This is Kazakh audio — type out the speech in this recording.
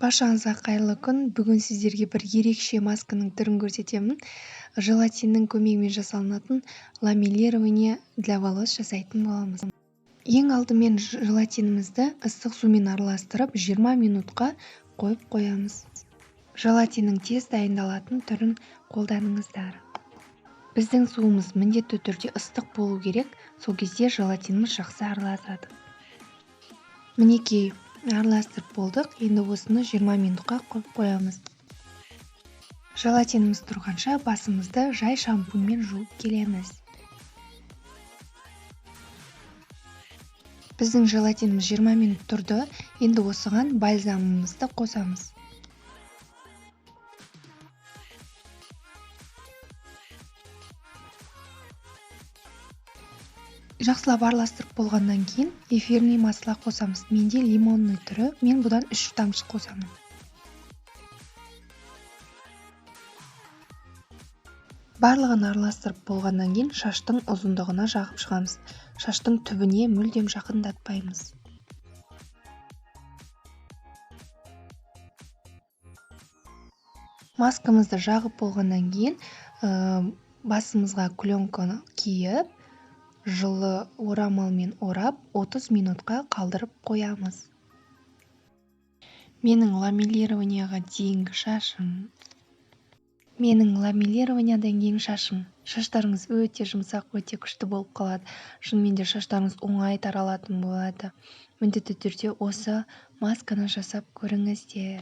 Баршаңызға қайырлы күн. Бүгін сіздерге бір ерекше масканың түрін көрсетемін. Желатиннің көмегімен жасалынатын ламелирование для волос жасайтын боламыз. Ең алдымен желатинімізді ыстық сумен араластырып 20 минутқа қойып қоямыз. Желатиннің тез дайындалатын түрін қолданыңыздар. Біздің суымыз міндетті түрде ыстық болу керек, сол кезде желатиніміз жақсы араласады. Мінекей, араластырып болдық. Енді осыны 20 минутқа қойып қоямыз. Желатиніміз тұрғанша басымызды жай шампуньмен жуып келеміз. Біздің желатиніміз 20 минут тұрды. Енді осыған бальзамымызды қосамыз. Жақсылап араластырып болғаннан кейін эфирный масло қосамыз. Менде лимонный түрі, мен бұдан 3 тамшы қосамын. Барлығын араластырып болғаннан кейін шаштың ұзындығына жағып шығамыз. Шаштың түбіне мүлдем жақындатпаймыз. Маскамызды жағып болғаннан кейін басымызға пленканы киіп, жылы орамалмен орап 30 минутқа қалдырып қоямыз. Менің ламелированияға дейінгі шашым. Шаштарыңыз өте жұмсақ, өте күшті болып қалады. Шынымен де шаштарыңыз оңай таралатын болады. Міндетті түрде осы масканы жасап көріңіздер.